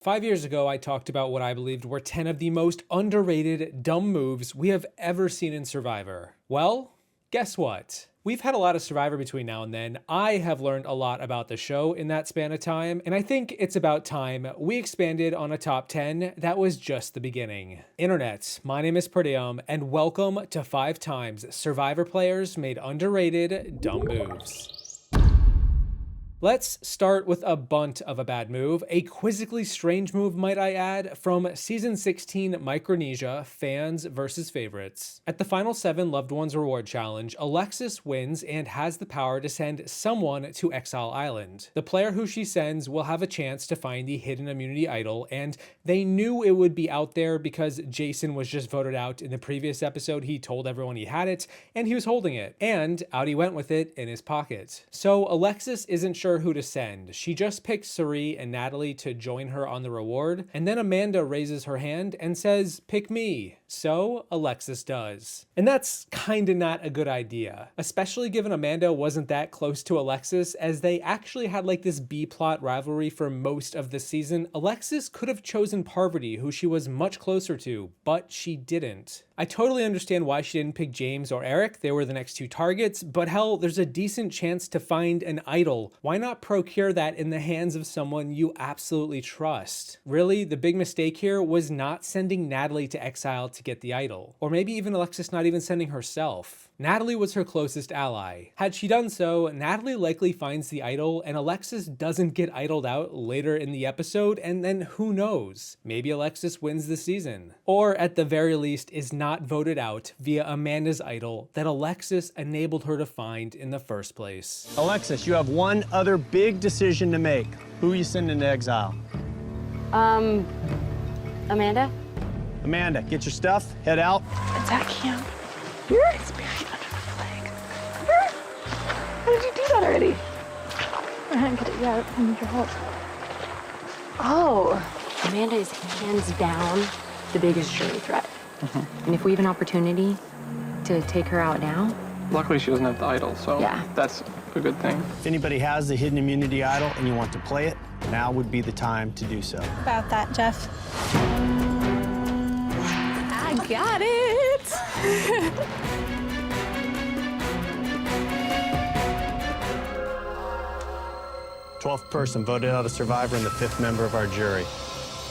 5 years ago, I talked about what I believed were 10 of the most underrated dumb moves we have ever seen in Survivor. Well, guess what? We've had a lot of Survivor between now and then. I have learned a lot about the show in that span of time, and I think it's about time we expanded on a top 10 that was just the beginning. Internet, my name is Peridiam, and welcome to 5 times Survivor players made underrated dumb moves. Let's start with a bunt of a bad move, a quizzically strange move might I add, from Season 16 Micronesia, Fans vs. Favorites. At the Final 7 Loved Ones Reward Challenge, Alexis wins and has the power to send someone to Exile Island. The player who she sends will have a chance to find the hidden immunity idol, and they knew it would be out there because Jason was just voted out in the previous episode. He told everyone he had it, and he was holding it, and out he went with it in his pocket. So Alexis isn't sure who to send. She just picks Suri and Natalie to join her on the reward, and then Amanda raises her hand and says, "Pick me." So Alexis does. And that's kinda not a good idea, especially given Amanda wasn't that close to Alexis, as they actually had like this B-plot rivalry for most of the season. Alexis could have chosen Parvati, who she was much closer to, but she didn't. I totally understand why she didn't pick James or Eric. They were the next two targets, but hell, there's a decent chance to find an idol. Why not procure that in the hands of someone you absolutely trust? Really, the big mistake here was not sending Natalie to exile to get the idol. Or maybe even Alexis not even sending herself. Natalie was her closest ally. Had she done so, Natalie likely finds the idol and Alexis doesn't get idled out later in the episode, and then who knows? Maybe Alexis wins the season. Or at the very least is not voted out via Amanda's idol that Alexis enabled her to find in the first place. Alexis, you have one other big decision to make. Who are you sending to exile? Amanda? Amanda, get your stuff, head out. It's at camp. It's buried under the flag. How did you do that already? I didn't get it yet. I need your help. Oh, Amanda is hands down the biggest jury threat. And if we have an opportunity to take her out now. Luckily, she doesn't have the idol, so yeah, that's a good thing. If anybody has the hidden immunity idol and you want to play it, now would be the time to do so. About that, Jeff. I got it. 12th person voted out a survivor and the 5th member of our jury.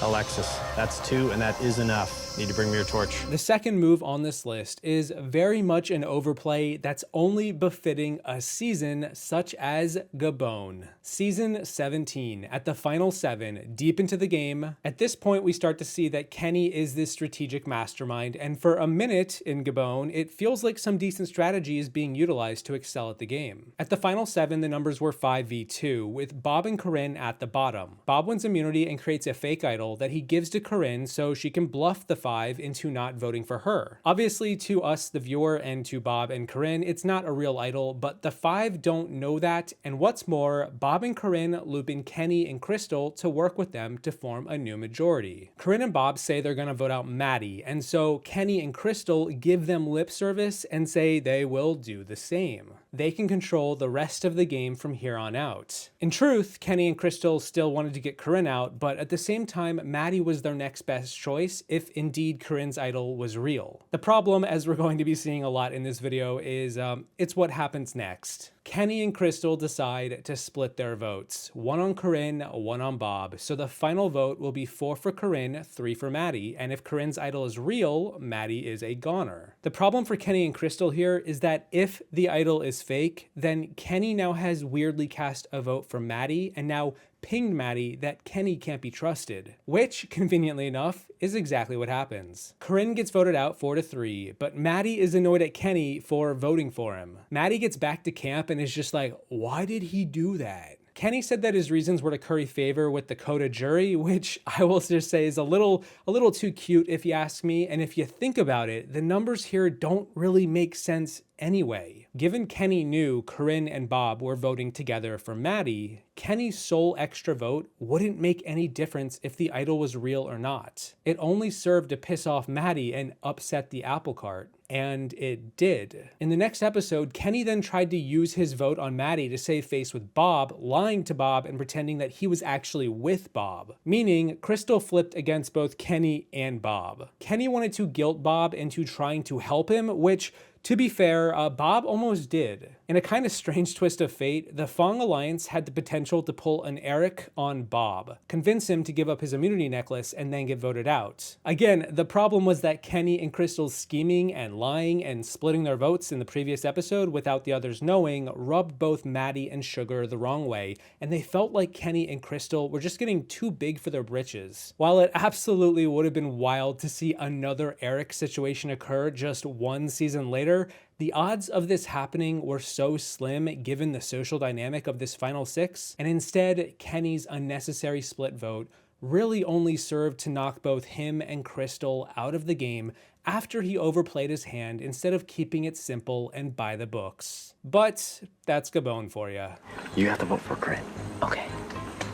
Alexis, that's 2 and that is enough. Need to bring me your torch. The second move on this list is very much an overplay that's only befitting a season such as Gabon. Season 17, at the final 7, deep into the game. At this point, we start to see that Kenny is this strategic mastermind, and for a minute in Gabon, it feels like some decent strategy is being utilized to excel at the game. At the final 7, the numbers were 5v2, with Bob and Corinne at the bottom. Bob wins immunity and creates a fake idol that he gives to Corinne so she can bluff the 5 into not voting for her. Obviously, to us, the viewer, and to Bob and Corinne, it's not a real idol, but the 5 don't know that, and what's more, Bob and Corinne loop in Kenny and Crystal to work with them to form a new majority. Corinne and Bob say they're gonna vote out Maddie, and so Kenny and Crystal give them lip service and say they will do the same. They can control the rest of the game from here on out. In truth, Kenny and Crystal still wanted to get Corinne out, but at the same time, Maddie was their next best choice if indeed Corinne's idol was real. The problem, as we're going to be seeing a lot in this video, is it's what happens next. Kenny and Crystal decide to split their votes, one on Corinne, one on Bob, so the final vote will be 4 for Corinne, 3 for Maddie, and if Corinne's idol is real, Maddie is a goner. The problem for Kenny and Crystal here is that if the idol is fake, then Kenny now has weirdly cast a vote for Maddie, and now pinged Maddie that Kenny can't be trusted, which, conveniently enough, is exactly what happens. Corinne gets voted out 4-3, but Maddie is annoyed at Kenny for voting for him. Maddie gets back to camp and is just like, why did he do that? Kenny said that his reasons were to curry favor with the Coda jury, which I will just say is a little too cute if you ask me, and if you think about it, the numbers here don't really make sense anyway. Given Kenny knew Corinne and Bob were voting together for Maddie, Kenny's sole extra vote wouldn't make any difference if the idol was real or not. It only served to piss off Maddie and upset the apple cart. and it did. In the next episode, Kenny then tried to use his vote on Maddie to save face with Bob, lying to Bob and pretending that he was actually with Bob, meaning Crystal flipped against both Kenny and Bob. Kenny wanted to guilt Bob into trying to help him, which, to be fair, Bob almost did. In a kind of strange twist of fate, the Fong Alliance had the potential to pull an Eric on Bob, convince him to give up his immunity necklace, and then get voted out. Again, the problem was that Kenny and Crystal's scheming and lying and splitting their votes in the previous episode without the others knowing rubbed both Maddie and Sugar the wrong way, and they felt like Kenny and Crystal were just getting too big for their britches. While it absolutely would have been wild to see another Eric situation occur just one season later, the odds of this happening were so slim given the social dynamic of this final six, and instead, Kenny's unnecessary split vote really only served to knock both him and Crystal out of the game after he overplayed his hand instead of keeping it simple and by the books. But that's Gabon for ya. You have to vote for Corinne. Okay.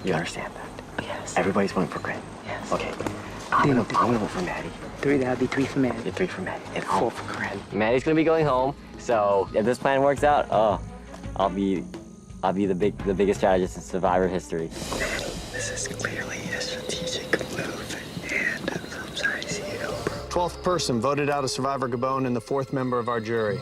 You understand that? Yes. Everybody's voting for Corinne. Yes. Okay. I'm gonna vote for Maddie. That'd be 3 for Maddie. You're 3 for Maddie. And 4 for Corinne. Maddie's gonna be going home, so if this plan works out, I'll be the biggest strategist in Survivor history. This is clearly a strategic move, and I'm sorry to see you go, bro. 12th person voted out of Survivor Gabon and the 4th member of our jury.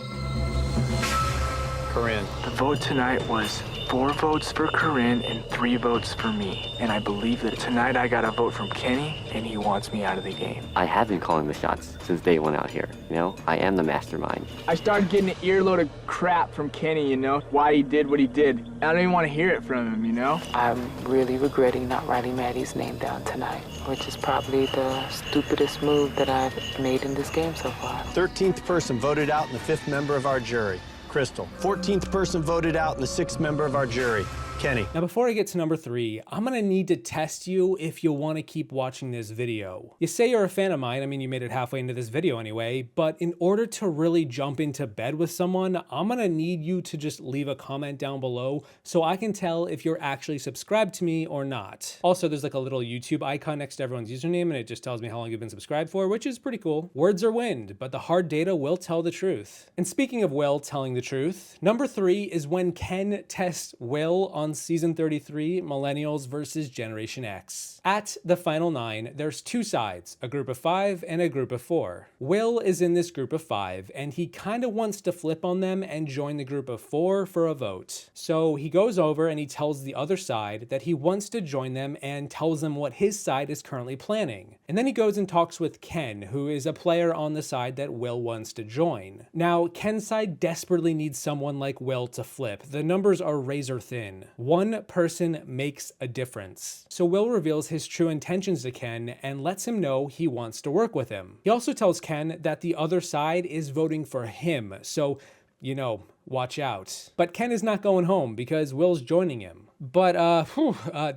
Corinne. The vote tonight was 4 votes for Corinne and 3 votes for me. And I believe that tonight I got a vote from Kenny, and he wants me out of the game. I have been calling the shots since day one out here. You know, I am the mastermind. I started getting an earload of crap from Kenny, you know, why he did what he did. I don't even want to hear it from him, you know? I'm really regretting not writing Maddie's name down tonight, which is probably the stupidest move that I've made in this game so far. 13th person voted out and the 5th member of our jury. Crystal. 14th person voted out and the 6th member of our jury. Kenny. Now before I get to number 3, I'm gonna need to test you if you want to keep watching this video. You say you're a fan of mine, I mean you made it halfway into this video anyway, but in order to really jump into bed with someone, I'm gonna need you to just leave a comment down below so I can tell if you're actually subscribed to me or not. Also, there's like a little YouTube icon next to everyone's username and it just tells me how long you've been subscribed for, which is pretty cool. Words are wind, but the hard data will tell the truth. And speaking of Will telling the truth, number 3 is when Ken tests Will on season 33, Millennials versus Generation X. At the final 9, there's 2 sides, a group of 5 and a group of 4. Will is in this group of 5, and he kind of wants to flip on them and join the group of 4 for a vote. So he goes over and he tells the other side that he wants to join them and tells them what his side is currently planning. And then he goes and talks with Ken, who is a player on the side that Will wants to join. Now, Ken's side desperately needs someone like Will to flip. The numbers are razor thin. One person makes a difference. So Will reveals his true intentions to Ken and lets him know he wants to work with him. He also tells Ken that the other side is voting for him, so, you know, watch out. But Ken is not going home because Will's joining him. But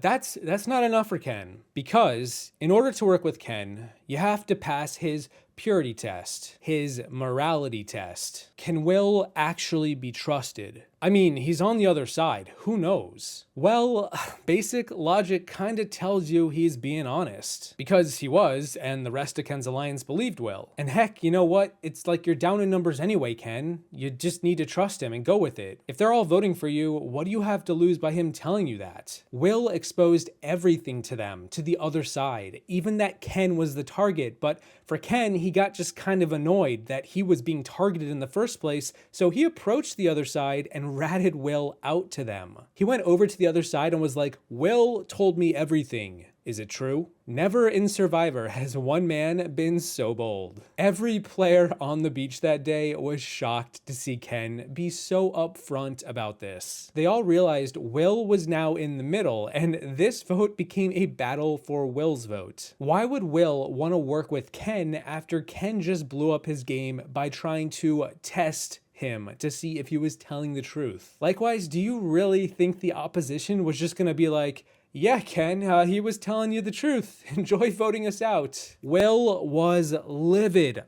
that's not enough for Ken, because in order to work with Ken, you have to pass his purity test, his morality test. Can Will actually be trusted? I mean, he's on the other side, who knows? Well, basic logic kind of tells you he's being honest, because he was, and the rest of Ken's alliance believed Will. And heck, you know what? It's like you're down in numbers anyway, Ken. You just need to trust him and go with it. If they're all voting for you, what do you have to lose by him telling you that? Will exposed everything to them, to the other side, even that Ken was the target, but for Ken, he got just kind of annoyed that he was being targeted in the first place, so he approached the other side and ratted Will out to them. He went over to the other side and was like, "Will told me everything. Is it true?" Never in Survivor has one man been so bold. Every player on the beach that day was shocked to see Ken be so upfront about this. They all realized Will was now in the middle, and this vote became a battle for Will's vote. Why would Will want to work with Ken after Ken just blew up his game by trying to test him to see if he was telling the truth? Likewise, do you really think the opposition was just gonna be like, "Yeah, Ken, he was telling you the truth. Enjoy voting us out"? Will was livid.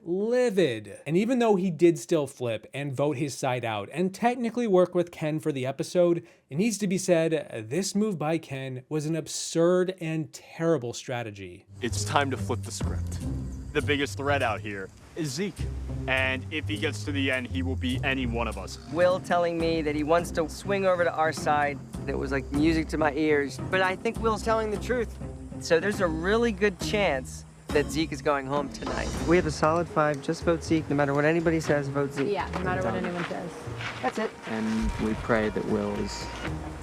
And even though he did still flip and vote his side out and technically work with Ken for the episode, it needs to be said, this move by Ken was an absurd and terrible strategy. It's time to flip the script. the biggest threat out here is Zeke. And if he gets to the end, he will beat any one of us. Will telling me that he wants to swing over to our side. It was like music to my ears. But I think Will's telling the truth. So there's a really good chance that Zeke is going home tonight. We have a solid 5. Just vote Zeke. No matter what anybody says, vote Zeke. Yeah, no matter what anyone says. That's it. And we pray that Will is...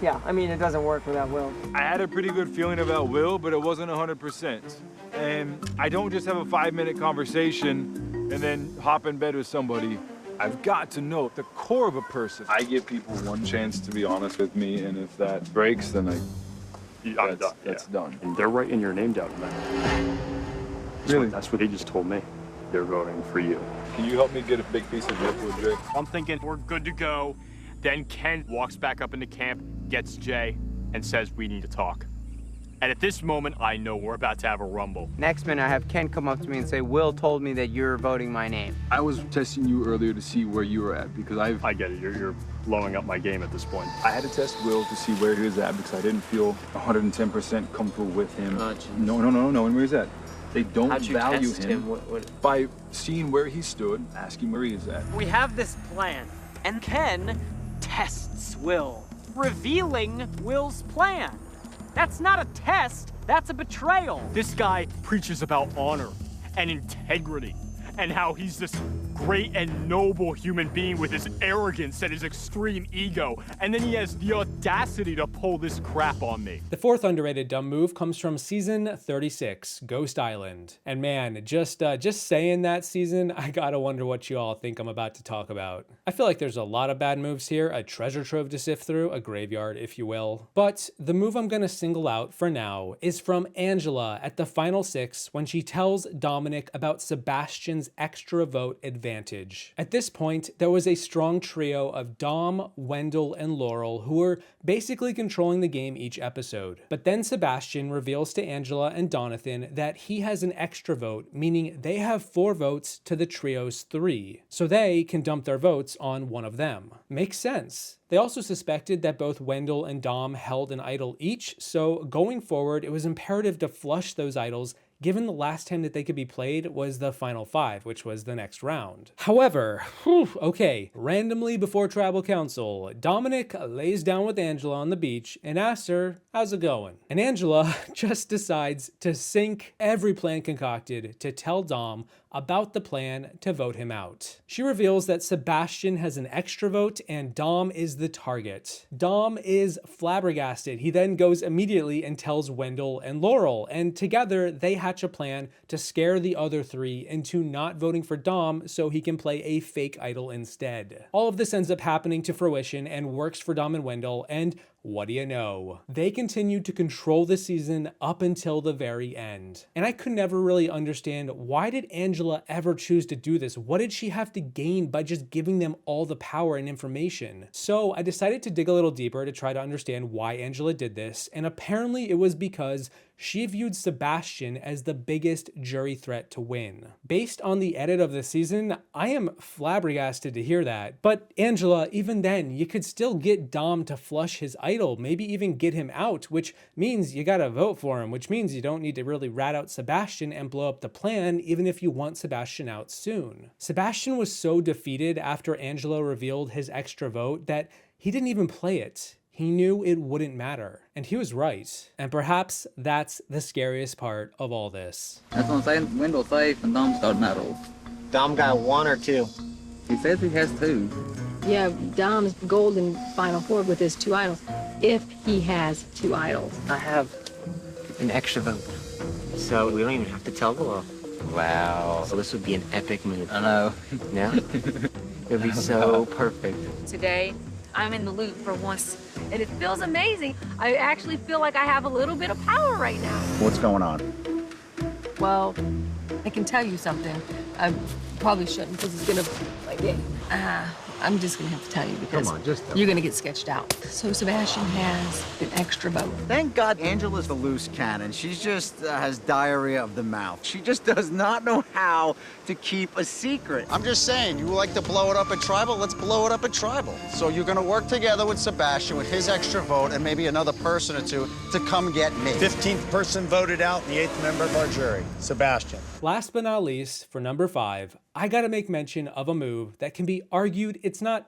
Yeah, I mean, it doesn't work without Will. I had a pretty good feeling about Will, but it wasn't 100%. And I don't just have a 5-minute conversation and then hop in bed with somebody. I've got to know the core of a person. I give people one chance to be honest with me, and if that breaks, then that's done. And they're writing your name down tonight. Really? That's what he just told me. They're voting for you. Can you help me get a big piece of liquid, Jake? I'm thinking we're good to go. Then Ken walks back up into camp, gets Jay, and says we need to talk. And at this moment, I know we're about to have a rumble. Next minute, I have Ken come up to me and say, Will told me that you're voting my name. I was testing you earlier to see where you were at, because I get it. You're blowing up my game at this point. I had to test Will to see where he was at, because I didn't feel 110% comfortable with him. No, and where he's at. They don't value him by seeing where he stood, asking where he is at. We have this plan, and Ken tests Will, revealing Will's plan. That's not a test, that's a betrayal. This guy preaches about honor and integrity and how he's this great and noble human being with his arrogance and his extreme ego. And then he has the audacity to pull this crap on me. The fourth underrated dumb move comes from season 36, Ghost Island. And man, just saying that season, I gotta wonder what you all think I'm about to talk about. I feel like there's a lot of bad moves here, a treasure trove to sift through, a graveyard, if you will. But the move I'm gonna single out for now is from Angela at the final 6 when she tells Dominic about Sebastian's extra vote advantage. At this point, there was a strong trio of Dom, Wendell, and Laurel who were basically controlling the game each episode. But then Sebastian reveals to Angela and Donathan that he has an extra vote, meaning they have 4 votes to the trio's 3, so they can dump their votes on one of them. Makes sense. They also suspected that both Wendell and Dom held an idol each, so going forward, it was imperative to flush those idols given the last time that they could be played was the final 5, which was the next round. However, okay, randomly before tribal council, Dominic lays down with Angela on the beach and asks her, how's it going? And Angela just decides to sink every plan concocted to tell Dom about the plan to vote him out. She reveals that Sebastian has an extra vote and Dom is the target. Dom is flabbergasted. He then goes immediately and tells Wendell and Laurel, and together they hatch a plan to scare the other 3 into not voting for Dom so he can play a fake idol instead. All of this ends up happening to fruition and works for Dom and Wendell, and what do you know? They continued to control the season up until the very end. And I could never really understand, why did Angela ever choose to do this? What did she have to gain by just giving them all the power and information? So I decided to dig a little deeper to try to understand why Angela did this, and apparently it was because she viewed Sebastian as the biggest jury threat to win. Based on the edit of the season, I am flabbergasted to hear that. But Angela, even then, you could still get Dom to flush his idol, maybe even get him out, which means you gotta vote for him, which means you don't need to really rat out Sebastian and blow up the plan, even if you want Sebastian out soon. Sebastian was so defeated after Angela revealed his extra vote that he didn't even play it. He knew it wouldn't matter, and he was right. And perhaps that's the scariest part of all this. That's what I'm saying. Wendell's safe and Dom's got an idol. Dom got 1 or 2? He says he has 2. Yeah, Dom's golden final 4 with his 2 idols, if he has 2 idols. I have an extra vote. So we don't even have to tell the law. Wow. So this would be an epic move. I know. Yeah? It would be so perfect. Today, I'm in the loop for once, and it feels amazing. I actually feel like I have a little bit of power right now. What's going on? Well, I can tell you something. I probably shouldn't, because it's gonna, like, I'm just gonna have to tell you because Come on, just tell you're gonna get sketched out. So Sebastian has an extra vote. Thank God Angela's the loose cannon. She's just has diarrhea of the mouth. She just does not know how to keep a secret. I'm just saying, you like to blow it up at Tribal? Let's blow it up at Tribal. So you're gonna work together with Sebastian with his extra vote and maybe another person or two to come get me. 15th person voted out and the 8th member of our jury, Sebastian. Last but not least, for number 5, I gotta make mention of a move that can be argued it's not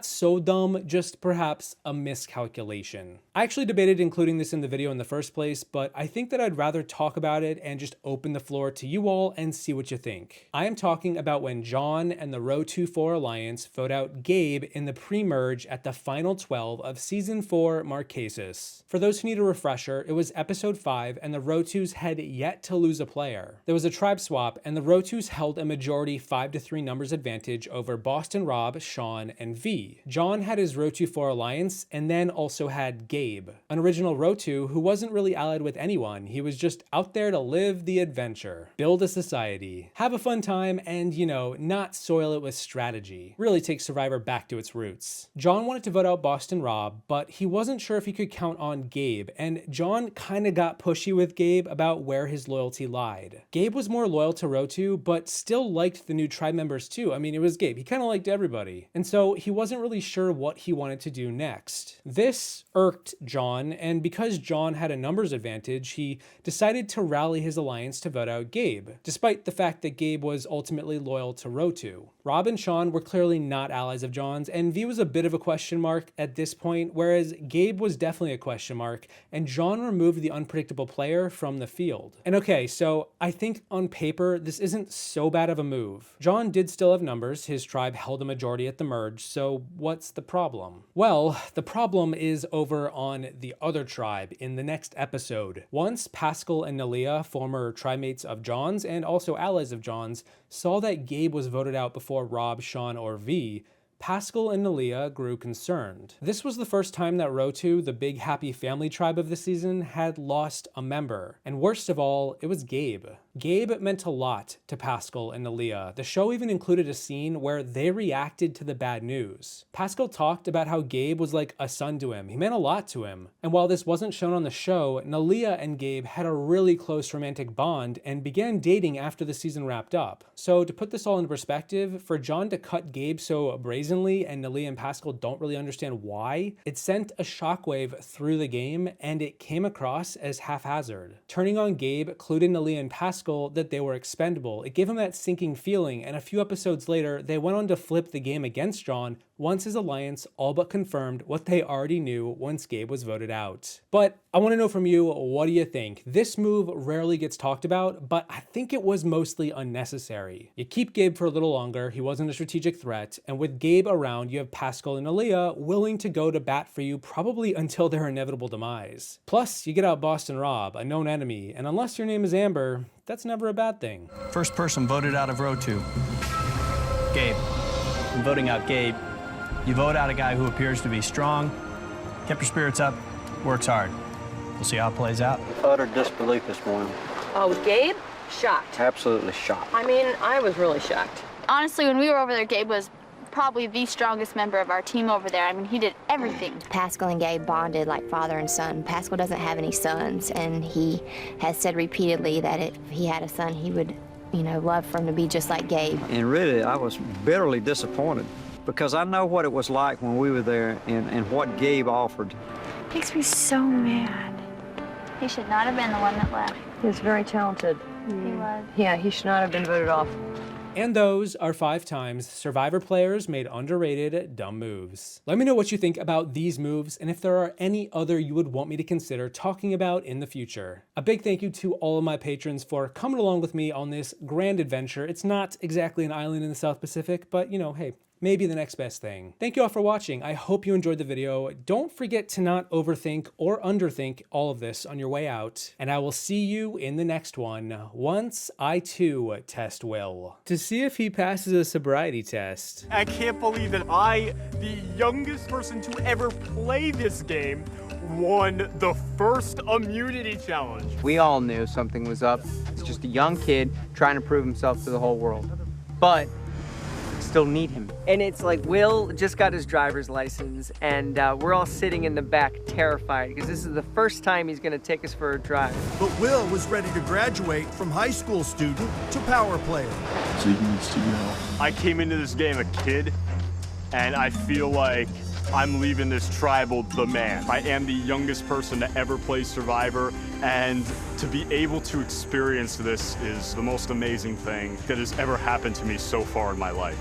so dumb, just perhaps a miscalculation. I actually debated including this in the video in the first place, but I think that I'd rather talk about it and just open the floor to you all and see what you think. I am talking about when John and the Row 2-4 Alliance vote out Gabe in the pre-merge at the final 12 of Season 4 Marquesas. For those who need a refresher, it was episode 5 and the Row 2s had yet to lose a player. There was a tribe swap and the Row 2s held a majority 5-3 numbers advantage over Boston Rob, Sean, and V. John had his Row 2-4 Alliance and then also had Gabe, an original Row 2 who wasn't really allied with anyone. He was just out there to live the adventure, build a society, have a fun time, and, you know, not soil it with strategy. Really take Survivor back to its roots. John wanted to vote out Boston Rob, but he wasn't sure if he could count on Gabe, and John kinda got pushy with Gabe about where his loyalty lied. Gabe was more loyal to Row 2, but still liked the new tribe members too. I mean, it was Gabe. He kinda liked everybody. And so he wasn't really sure what he wanted to do next. This irked John, and because John had a numbers advantage, he decided to rally his alliance to vote out Gabe, despite the fact that Gabe was ultimately loyal to Row 2. Rob and Sean were clearly not allies of John's, and V was a bit of a question mark at this point, whereas Gabe was definitely a question mark, and John removed the unpredictable player from the field. And okay, so I think on paper, this isn't so bad of a move. John did still have numbers, his tribe held a majority at the merge, so what's the problem? Well, the problem is over on the other tribe in the next episode. Once Pascal and Nalia, former tribe-mates of John's and also allies of John's, saw that Gabe was voted out before Rob, Sean, or V, Pascal and Nalia grew concerned. This was the first time that Row 2, the big happy family tribe of the season, had lost a member. And worst of all, it was Gabe. Gabe meant a lot to Pascal and Nalia. The show even included a scene where they reacted to the bad news. Pascal talked about how Gabe was like a son to him. He meant a lot to him. And while this wasn't shown on the show, Nalia and Gabe had a really close romantic bond and began dating after the season wrapped up. So to put this all in perspective, for John to cut Gabe so brazenly and Nalia and Pascal don't really understand why, it sent a shockwave through the game and it came across as haphazard. Turning on Gabe clued in Nalia and Pascal that they were expendable. It gave him that sinking feeling, and a few episodes later, they went on to flip the game against John once his alliance all but confirmed what they already knew once Gabe was voted out. But I want to know from you, what do you think? This move rarely gets talked about, but I think it was mostly unnecessary. You keep Gabe for a little longer, he wasn't a strategic threat, and with Gabe around, you have Pascal and Nalia willing to go to bat for you probably until their inevitable demise. Plus, you get out Boston Rob, a known enemy, and unless your name is Amber, that's never a bad thing. First person voted out of Row 2. Gabe. In voting out Gabe, you vote out a guy who appears to be strong, kept your spirits up, works hard. We'll see how it plays out. Utter disbelief this morning. Oh, with Gabe? Shocked. Absolutely shocked. I mean, I was really shocked. Honestly, when we were over there, Gabe was probably the strongest member of our team over there. I mean, he did everything. Pascal and Gabe bonded like father and son. Pascal doesn't have any sons, and he has said repeatedly that if he had a son, he would, you know, love for him to be just like Gabe. And really, I was bitterly disappointed because I know what it was like when we were there and what Gabe offered. Makes me so mad. He should not have been the one that left. He was very talented. He was. Yeah, he should not have been voted off. And those are 5 times Survivor players made underrated dumb moves. Let me know what you think about these moves and if there are any other you would want me to consider talking about in the future. A big thank you to all of my patrons for coming along with me on this grand adventure. It's not exactly an island in the South Pacific, but you know, hey, maybe the next best thing. Thank you all for watching. I hope you enjoyed the video. Don't forget to not overthink or underthink all of this on your way out. And I will see you in the next one, once I too test Will, to see if he passes a sobriety test. I can't believe that I, the youngest person to ever play this game, won the first immunity challenge. We all knew something was up. It's just a young kid trying to prove himself to the whole world. But still need him. And it's like Will just got his driver's license, and we're all sitting in the back terrified because this is the first time he's going to take us for a drive. But Will was ready to graduate from high school student to power player. Zeke needs to go. I came into this game a kid, and I feel like I'm leaving this tribal the man. I am the youngest person to ever play Survivor, and to be able to experience this is the most amazing thing that has ever happened to me so far in my life.